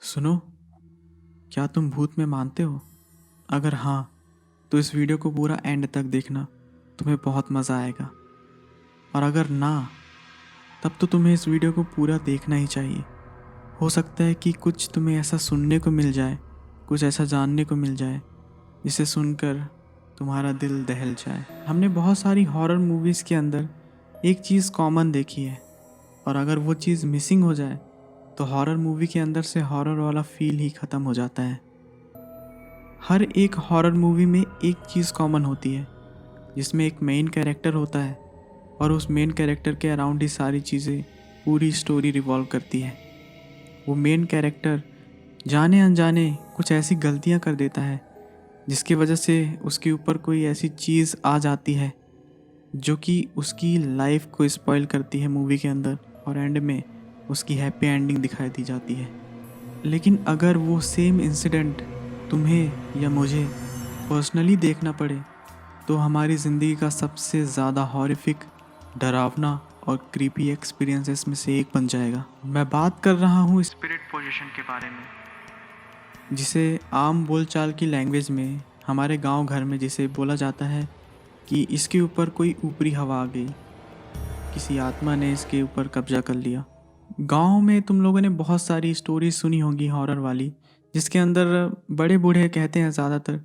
सुनो, क्या तुम भूत में मानते हो? अगर हाँ, तो इस वीडियो को पूरा एंड तक देखना, तुम्हें बहुत मज़ा आएगा। और अगर ना, तब तो तुम्हें इस वीडियो को पूरा देखना ही चाहिए। हो सकता है कि कुछ तुम्हें ऐसा सुनने को मिल जाए, कुछ ऐसा जानने को मिल जाए, जिसे सुनकर तुम्हारा दिल दहल जाए। हमने बहुत सारी हॉरर मूवीज़ के अंदर एक चीज़ कॉमन देखी है, और अगर वो चीज़ मिसिंग हो जाए तो हॉरर मूवी के अंदर से हॉरर वाला फील ही ख़त्म हो जाता है। हर एक हॉरर मूवी में एक चीज़ कॉमन होती है, जिसमें एक मेन कैरेक्टर होता है और उस मेन कैरेक्टर के अराउंड ही सारी चीज़ें, पूरी स्टोरी रिवॉल्व करती है। वो मेन कैरेक्टर जाने अनजाने कुछ ऐसी गलतियां कर देता है जिसकी वजह से उसके ऊपर कोई ऐसी चीज़ आ जाती है जो कि उसकी लाइफ को स्पॉइल करती है मूवी के अंदर, और एंड में उसकी हैप्पी एंडिंग दिखाई दी जाती है। लेकिन अगर वो सेम इंसिडेंट तुम्हें या मुझे पर्सनली देखना पड़े, तो हमारी ज़िंदगी का सबसे ज़्यादा हॉरिफिक, डरावना और क्रीपी एक्सपीरियंसेस में से एक बन जाएगा। मैं बात कर रहा हूँ स्पिरिट पोजीशन के बारे में, जिसे आम बोलचाल की लैंग्वेज में हमारे गांव घर में जिसे बोला जाता है कि इसके ऊपर कोई ऊपरी हवा आ गई, किसी आत्मा ने इसके ऊपर कब्जा कर लिया। गांव में तुम लोगों ने बहुत सारी स्टोरी सुनी होगी हॉरर वाली, जिसके अंदर बड़े बूढ़े कहते हैं ज़्यादातर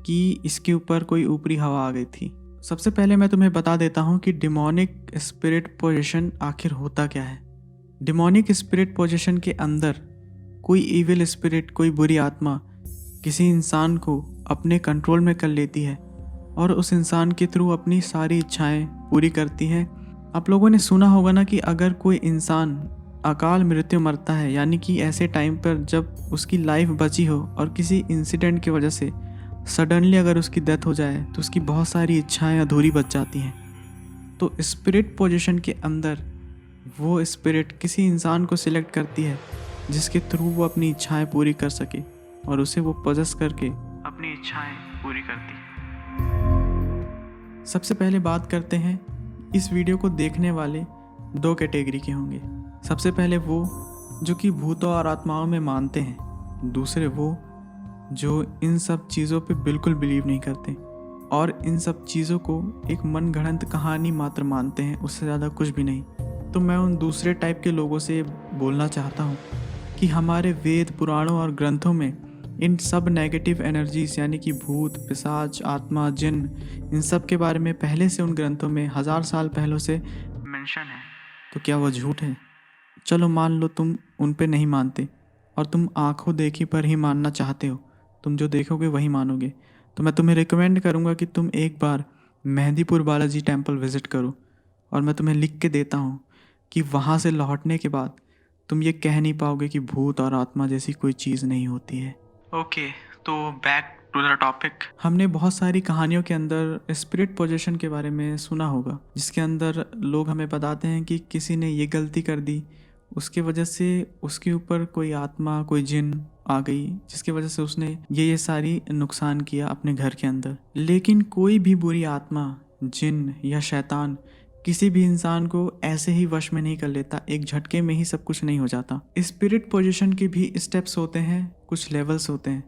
कि इसके ऊपर कोई ऊपरी हवा आ गई थी। सबसे पहले मैं तुम्हें बता देता हूँ कि डिमोनिक स्पिरिट पोजीशन आखिर होता क्या है। डिमोनिक स्पिरिट पोजीशन के अंदर कोई इविल स्पिरिट, कोई बुरी आत्मा किसी इंसान को अपने कंट्रोल में कर लेती है और उस इंसान के थ्रू अपनी सारी इच्छाएं पूरी करती है। आप लोगों ने सुना होगा ना कि अगर कोई इंसान अकाल मृत्यु मरता है, यानी कि ऐसे टाइम पर जब उसकी लाइफ बची हो और किसी इंसिडेंट की वजह से सडनली अगर उसकी डेथ हो जाए, तो उसकी बहुत सारी इच्छाएं अधूरी बच जाती हैं। तो स्पिरिट पोजीशन के अंदर वो स्पिरिट किसी इंसान को सिलेक्ट करती है जिसके थ्रू वो अपनी इच्छाएं पूरी कर सके, और उसे वो पोजेस करके अपनी इच्छाएं पूरी करती है। सबसे पहले बात करते हैं, इस वीडियो को देखने वाले दो कैटेगरी के होंगे। सबसे पहले वो जो कि भूतों और आत्माओं में मानते हैं, दूसरे वो जो इन सब चीज़ों पे बिल्कुल बिलीव नहीं करते और इन सब चीज़ों को एक मनगढ़ंत कहानी मात्र मानते हैं, उससे ज़्यादा कुछ भी नहीं। तो मैं उन दूसरे टाइप के लोगों से बोलना चाहता हूँ कि हमारे वेद, पुराणों और ग्रंथों में इन सब नेगेटिव एनर्जीज यानी कि भूत, पिशाच, आत्मा, जिन, इन सब के बारे में पहले से उन ग्रंथों में 1000 साल पहले से मेंशन है। तो क्या वो झूठ है? चलो मान लो तुम उन पे नहीं मानते और तुम आंखों देखी पर ही मानना चाहते हो, तुम जो देखोगे वही मानोगे, तो मैं तुम्हें रिकमेंड करूँगा कि तुम एक बार मेहंदीपुर बालाजी टेम्पल विज़िट करो। और मैं तुम्हें लिख के देता हूँ कि वहाँ से लौटने के बाद तुम ये कह नहीं पाओगे कि भूत और आत्मा जैसी कोई चीज़ नहीं होती है। ओके, तो बैक टू द टॉपिक। हमने बहुत सारी कहानियों के अंदर स्पिरिट पोजीशन के बारे में सुना होगा, जिसके अंदर लोग हमें बताते हैं कि किसी ने ये गलती कर दी, उसके वजह से उसके ऊपर कोई आत्मा, कोई जिन आ गई, जिसकी वजह से उसने ये सारी नुकसान किया अपने घर के अंदर। लेकिन कोई भी बुरी आत्मा, जिन या शैतान किसी भी इंसान को ऐसे ही वश में नहीं कर लेता, एक झटके में ही सब कुछ नहीं हो जाता। स्पिरिट पोजीशन के भी स्टेप्स होते हैं, कुछ लेवल्स होते हैं।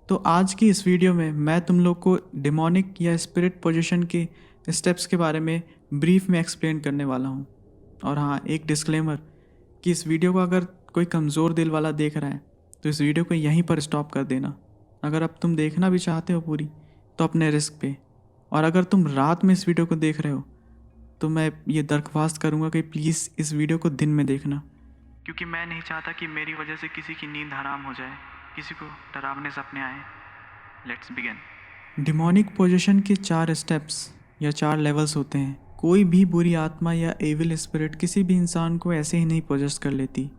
तो आज की इस वीडियो में मैं तुम लोग को डिमोनिक या स्पिरिट पोजीशन के स्टेप्स के बारे में ब्रीफ में एक्सप्लेन करने वाला हूँ। और हाँ, एक डिस्क्लेमर कि इस वीडियो को अगर कोई कमज़ोर दिल वाला देख रहा है तो इस वीडियो को यहीं पर स्टॉप कर देना। अगर अब तुम देखना भी चाहते हो पूरी, तो अपने रिस्क पे। और अगर तुम रात में इस वीडियो को देख रहे हो तो मैं ये दरख्वास्त करूँगा कि प्लीज़ इस वीडियो को दिन में देखना, क्योंकि मैं नहीं चाहता कि मेरी वजह से किसी की नींद हराम हो जाए, किसी को डरावने सपने आए। Let's begin. डिमोनिक पोजीशन के 4 स्टेप्स या 4 लेवल्स होते हैं। कोई भी बुरी आत्मा या एविल स्पिरिट किसी भी इंसान को ऐसे ही नहीं पोजेस कर लेती।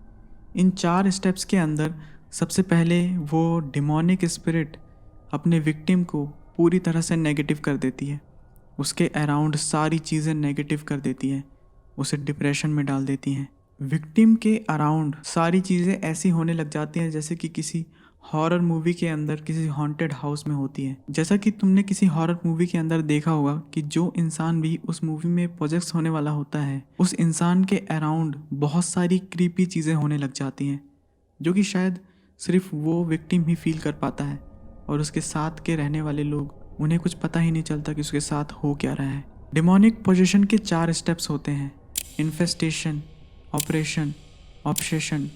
इन 4 स्टेप्स के अंदर सबसे पहले वो डिमोनिक स्पिरिट अपने विक्टिम को पूरी तरह से नेगेटिव कर देती है, उसके अराउंड सारी चीज़ें नेगेटिव कर देती हैं, उसे डिप्रेशन में डाल देती हैं। विक्टिम के अराउंड सारी चीज़ें ऐसी होने लग जाती हैं जैसे कि किसी हॉरर मूवी के अंदर किसी हॉन्टेड हाउस में होती है। जैसा कि तुमने किसी हॉरर मूवी के अंदर देखा होगा कि जो इंसान भी उस मूवी में प्रोजेक्ट होने वाला होता है, उस इंसान के अराउंड बहुत सारी क्रीपी चीज़ें होने लग जाती हैं, जो कि शायद सिर्फ वो विक्टिम ही फील कर पाता है और उसके साथ के रहने वाले लोग, उन्हें कुछ पता ही नहीं चलता कि उसके साथ हो क्या रहा है। डिमोनिक पोजेशन के 4 स्टेप्स होते हैं: इन्फेस्टेशन, ऑपरेशन, ऑब्सेशन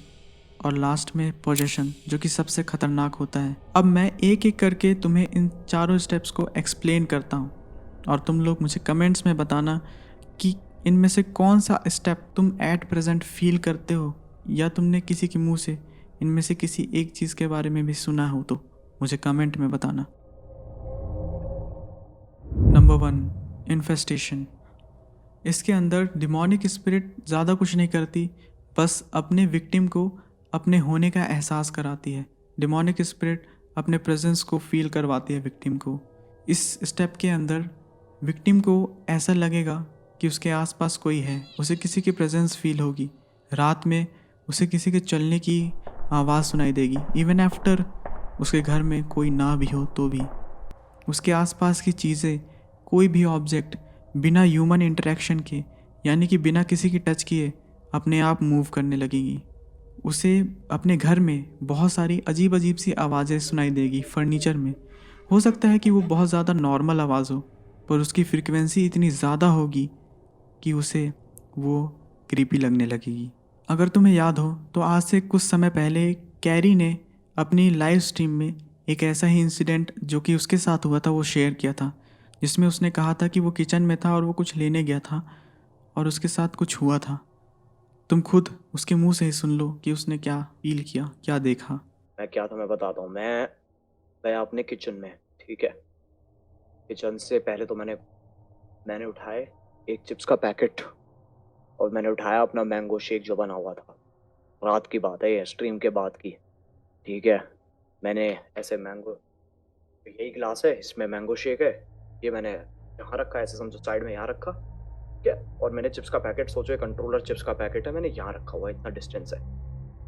और लास्ट में पोजेशन, जो कि सबसे खतरनाक होता है। अब मैं एक एक करके तुम्हें इन चारों स्टेप्स को एक्सप्लेन करता हूँ और तुम लोग मुझे कमेंट्स में बताना कि इनमें से कौन सा स्टेप तुम एट प्रेजेंट फील करते हो या तुमने किसी के मुंह से इनमें से किसी एक चीज़ के बारे में भी सुना हो तो मुझे कमेंट में बताना। Number 1, infestation. इसके अंदर डिमोनिक स्पिरिट ज़्यादा कुछ नहीं करती, बस अपने विक्टिम को अपने होने का एहसास कराती है। डिमोनिक स्पिरिट अपने प्रेजेंस को फील करवाती है विक्टिम को। इस स्टेप के अंदर विक्टिम को ऐसा लगेगा कि उसके आसपास कोई है, उसे किसी की प्रेजेंस फील होगी। रात में उसे किसी के चलने की आवाज़ सुनाई देगी, इवन आफ्टर उसके घर में कोई ना भी हो तो भी। उसके आसपास की चीज़ें, कोई भी ऑब्जेक्ट बिना ह्यूमन इंटरेक्शन के, यानी कि बिना किसी की टच किए अपने आप मूव करने लगेगी। उसे अपने घर में बहुत सारी अजीब अजीब सी आवाज़ें सुनाई देगी फर्नीचर में। हो सकता है कि वो बहुत ज़्यादा नॉर्मल आवाज़ हो, पर उसकी फ्रीक्वेंसी इतनी ज़्यादा होगी कि उसे वो क्रीपी लगने लगेगी। अगर तुम्हें याद हो तो आज से कुछ समय पहले कैरी ने अपनी लाइव स्ट्रीम में एक ऐसा ही इंसिडेंट जो कि उसके साथ हुआ था वो शेयर किया था, जिसमें उसने कहा था कि वो किचन में था और वो कुछ लेने गया था और उसके साथ कुछ हुआ था। तुम खुद उसके मुंह से ही सुन लो कि उसने क्या फील किया, क्या देखा। मैं क्या था मैं बताता हूँ। मैं गया अपने किचन में, ठीक है। किचन से पहले तो मैंने उठाए एक चिप्स का पैकेट और मैंने उठाया अपना मैंगो शेक जो बना हुआ था। रात की बात है, ये स्ट्रीम के बाद की, ठीक है। मैंने ऐसे मैंगो, यही गिलास है, इसमें मैंगो शेक है, ये मैंने यहाँ रखा, ऐसे समझो साइड में यहाँ रखा, ठीक है। और मैंने चिप्स का पैकेट, सोचो कंट्रोलर चिप्स का पैकेट है, मैंने यहाँ रखा हुआ है, इतना डिस्टेंस है।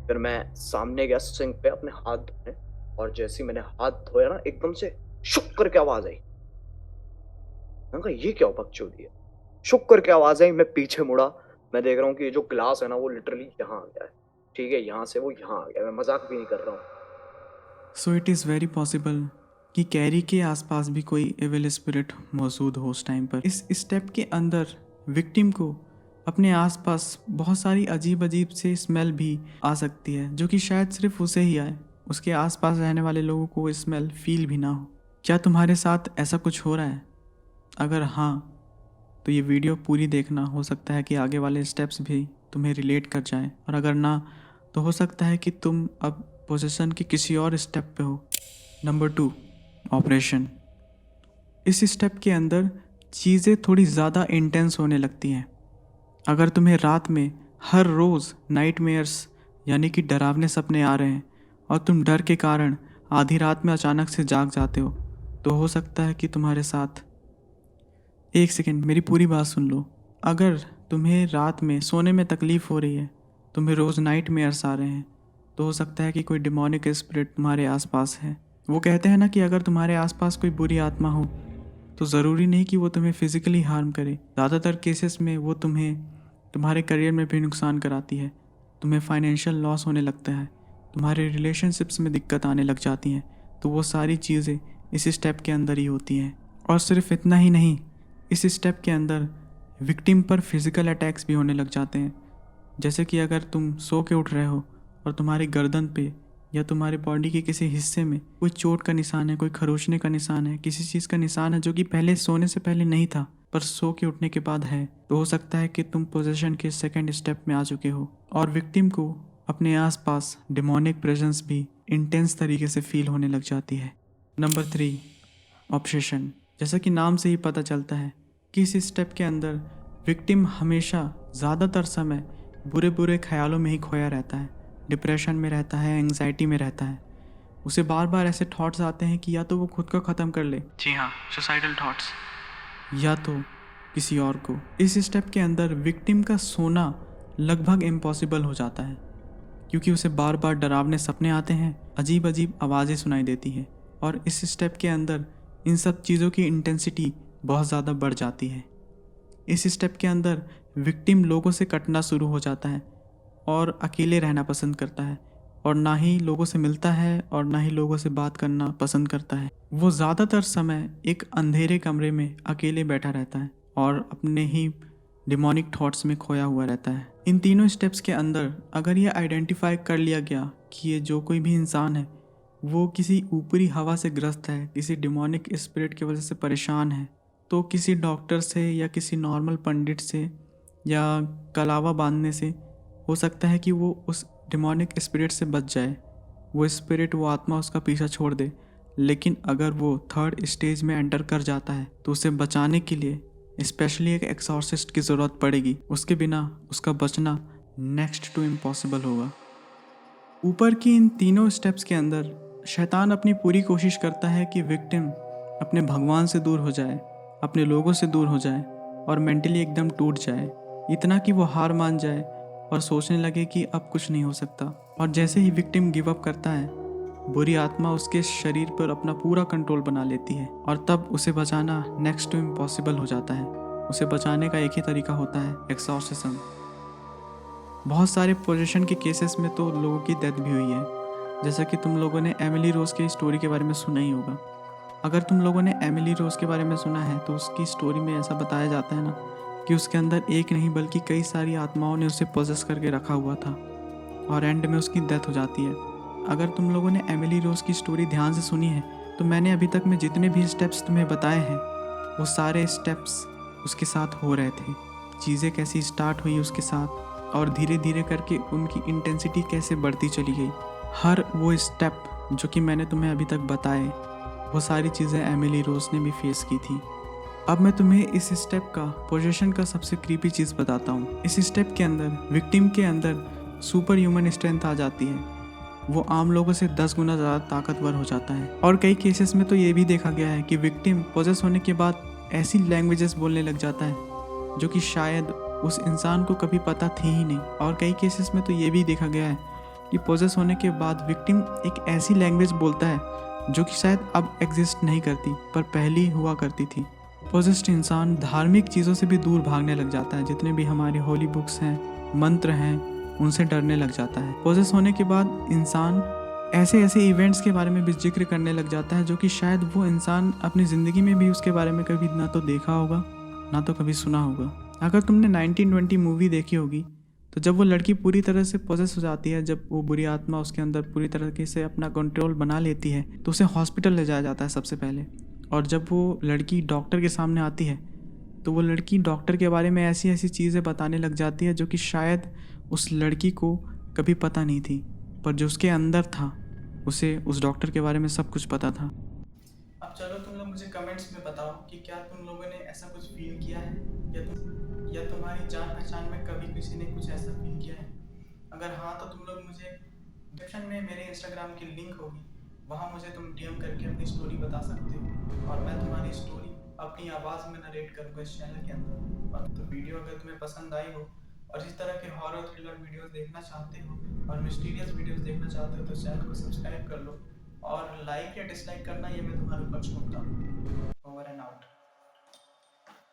फिर मैं सामने गया सिंक पे अपने हाथ धोने, और जैसे ही मैंने हाथ धोया ना, एकदम से शुक करके आवाज आई। मैंने कहा ये क्या बकचोदी है, शुक करके आवाज आई। मैं पीछे मुड़ा, मैं देख रहा हूँ कि ये जो ग्लास है ना वो लिटरली यहाँ आ गया है, ठीक है। यहाँ से वो यहाँ आ गया, मैं मजाक भी नहीं कर रहा हूँ। So it is very possible कि कैरी के आसपास भी कोई एविल स्पिरिट मौजूद हो उस टाइम पर। इस स्टेप के अंदर विक्टिम को अपने आसपास बहुत सारी अजीब अजीब से स्मेल भी आ सकती है, जो कि शायद सिर्फ उसे ही आए, उसके आसपास रहने वाले लोगों को वो स्मेल फील भी ना हो। क्या तुम्हारे साथ ऐसा कुछ हो रहा है? अगर हाँ तो ये वीडियो पूरी देखना, हो सकता है कि आगे वाले स्टेप्स भी तुम्हें रिलेट कर जाएं, और अगर ना तो हो सकता है कि तुम अब पोजीशन के किसी और स्टेप पे हो। Number 2, operation. इस स्टेप के अंदर चीज़ें थोड़ी ज़्यादा इंटेंस होने लगती हैं। अगर तुम्हें रात में हर रोज़ नाइटमेयर्स यानी कि डरावने सपने आ रहे हैं और तुम डर के कारण आधी रात में अचानक से जाग जाते हो, तो हो सकता है कि तुम्हारे साथ, एक सेकेंड मेरी पूरी बात सुन लो। अगर तुम्हें रात में सोने में तकलीफ़ हो रही है, तुम्हें रोज़ नाइटमेयर्स आ रहे हैं, तो हो सकता है कि कोई डिमोनिक स्पिरिट तुम्हारे आसपास है। वो कहते हैं ना कि अगर तुम्हारे आसपास कोई बुरी आत्मा हो तो ज़रूरी नहीं कि वो तुम्हें फिज़िकली हार्म करे। ज़्यादातर केसेस में वो तुम्हें तुम्हारे करियर में भी नुकसान कराती है, तुम्हें फाइनेंशियल लॉस होने लगता है, तुम्हारे रिलेशनशिप्स में दिक्कत आने लग जाती हैं। तो वो सारी चीज़ें इस स्टेप के अंदर ही होती हैं। और सिर्फ इतना ही नहीं, इस स्टेप के अंदर विक्टिम पर फिज़िकल अटैक्स भी होने लग जाते हैं। जैसे कि अगर तुम सो के उठ रहे हो और तुम्हारी गर्दन पे या तुम्हारे बॉडी के किसी हिस्से में कोई चोट का निशान है, कोई खरोचने का निशान है, किसी चीज़ का निशान है जो कि पहले सोने से पहले नहीं था पर सो के उठने के बाद है, तो हो सकता है कि तुम पोजेशन के सेकंड स्टेप में आ चुके हो और विक्टिम को अपने आसपास डिमोनिक प्रेजेंस भी इंटेंस तरीके से फील होने लग जाती है। Number 3, obsession. जैसा कि नाम से ही पता चलता है कि इस स्टेप के अंदर विक्टिम हमेशा ज़्यादातर समय बुरे बुरे ख्यालों में ही खोया रहता है, डिप्रेशन में रहता है, एंग्जाइटी में रहता है। उसे बार बार ऐसे थॉट्स आते हैं कि या तो वो खुद को ख़त्म कर ले, जी हाँ, सुसाइडल थॉट्स, या तो किसी और को। इस स्टेप के अंदर विक्टिम का सोना लगभग इम्पॉसिबल हो जाता है, क्योंकि उसे बार बार डरावने सपने आते हैं, अजीब अजीब आवाज़ें सुनाई देती हैं, और इस स्टेप के अंदर इन सब चीज़ों की इंटेंसिटी बहुत ज़्यादा बढ़ जाती है। इस स्टेप के अंदर विक्टिम लोगों से कटना शुरू हो जाता है और अकेले रहना पसंद करता है और ना ही लोगों से मिलता है और ना ही लोगों से बात करना पसंद करता है। वो ज़्यादातर समय एक अंधेरे कमरे में अकेले बैठा रहता है और अपने ही डिमोनिक थॉट्स में खोया हुआ रहता है। इन तीनों स्टेप्स के अंदर अगर ये आइडेंटिफाई कर लिया गया कि ये जो कोई भी इंसान है वो किसी ऊपरी हवा से ग्रस्त है, किसी डिमोनिक स्पिरिट की वजह से परेशान है, तो किसी डॉक्टर से या किसी नॉर्मल पंडित से या कलावा बांधने से हो सकता है कि वो उस डिमोनिक स्पिरिट से बच जाए, वो स्पिरिट, वो आत्मा उसका पीछा छोड़ दे। लेकिन अगर वो थर्ड स्टेज में एंटर कर जाता है तो उसे बचाने के लिए स्पेशली एक एक्सॉर्सिस्ट की ज़रूरत पड़ेगी। उसके बिना उसका बचना नेक्स्ट टू इम्पॉसिबल होगा। ऊपर की इन तीनों स्टेप्स के अंदर शैतान अपनी पूरी कोशिश करता है कि विक्टिम अपने भगवान से दूर हो जाए, अपने लोगों से दूर हो जाए और मेंटली एकदम टूट जाए, इतना कि वो हार मान जाए और सोचने लगे कि अब कुछ नहीं हो सकता। और जैसे ही विक्टिम गिव अप करता है, बुरी आत्मा उसके शरीर पर अपना पूरा कंट्रोल बना लेती है और तब उसे बचाना नेक्स्ट टू इम्पॉसिबल हो जाता है। उसे बचाने का एक ही तरीका होता है, एक्सॉर्सिज्म। बहुत सारे पोजीशन के केसेस में तो लोगों की डेथ भी हुई है, जैसा कि तुम लोगों ने एमिली रोज़ की स्टोरी के बारे में सुना ही होगा। अगर तुम लोगों ने एमिली रोज़ के बारे में सुना है तो उसकी स्टोरी में ऐसा बताया जाता है ना कि उसके अंदर एक नहीं बल्कि कई सारी आत्माओं ने उसे पोजेस करके रखा हुआ था और एंड में उसकी डेथ हो जाती है। अगर तुम लोगों ने एमिली रोज़ की स्टोरी ध्यान से सुनी है तो मैंने अभी तक में जितने भी स्टेप्स तुम्हें बताए हैं वो सारे स्टेप्स उसके साथ हो रहे थे। चीज़ें कैसी स्टार्ट हुई उसके साथ और धीरे धीरे करके उनकी इंटेंसिटी कैसे बढ़ती चली गई। हर वो स्टेप जो कि मैंने तुम्हें अभी तक बताए, वो सारी चीज़ें एमिली रोज़ ने भी फेस की थी। अब मैं तुम्हें इस स्टेप का, पोजीशन का सबसे क्रीपी चीज़ बताता हूँ। इस स्टेप के अंदर विक्टिम के अंदर सुपर ह्यूमन स्ट्रेंथ आ जाती है। वो आम लोगों से 10 गुना ज़्यादा ताकतवर हो जाता है। और कई केसेस में तो ये भी देखा गया है कि विक्टिम पोजेस होने के बाद ऐसी लैंग्वेजेस बोलने लग जाता है जो कि शायद उस इंसान को कभी पता थी ही नहीं। और कई केसेस में तो ये भी देखा गया है कि पोजेस होने के बाद विक्टिम एक ऐसी लैंग्वेज बोलता है जो कि शायद अब एग्जिस्ट नहीं करती पर पहले हुआ करती थी। पोजेस्ड इंसान धार्मिक चीज़ों से भी दूर भागने लग जाता है। जितने भी हमारी होली बुक्स हैं, मंत्र हैं, उनसे डरने लग जाता है। पोजेस होने के बाद इंसान ऐसे ऐसे इवेंट्स के बारे में भी जिक्र करने लग जाता है जो कि शायद वो इंसान अपनी ज़िंदगी में भी उसके बारे में कभी ना तो देखा होगा ना तो कभी सुना होगा। अगर तुमने 1920 मूवी देखी होगी तो जब वो लड़की पूरी तरह से पोजेस हो जाती है, जब वो बुरी आत्मा उसके अंदर पूरी तरीके से अपना कंट्रोल बना लेती है तो उसे हॉस्पिटल ले जाया जाता है सबसे पहले। और जब वो लड़की डॉक्टर के सामने आती है तो वो लड़की डॉक्टर के बारे में ऐसी ऐसी चीज़ें बताने लग जाती है जो कि शायद उस लड़की को कभी पता नहीं थी, पर जो उसके अंदर था उसे उस डॉक्टर के बारे में सब कुछ पता था। अब चलो तुम लोग मुझे कमेंट्स में बताओ कि क्या तुम लोगों ने ऐसा कुछ फील किया है या तुम्हारी जान पहचान में कभी किसी ने कुछ ऐसा फील किया है। अगर हाँ तो तुम लोग मुझे डिस्क्रिप्शन में मेरे इंस्टाग्राम की लिंक होगी, वहाँ मुझे तुम डीएम करके अपनी स्टोरी बता सकते हो और मैं तुम्हारी स्टोरी अपनी आवाज़ में नरेट करूँगा इस चैनल के अंदर। और तो वीडियो अगर तुम्हें पसंद आई हो और इस तरह के हॉरर थ्रिलर वीडियोस देखना चाहते हो और मिस्टीरियस वीडियोस देखना चाहते हो तो चैनल को सब्सक्राइब कर लो और लाइक या डिसलाइक करना ये मैं तुम्हारे ऊपर छोड़ता हूँ। Over and out.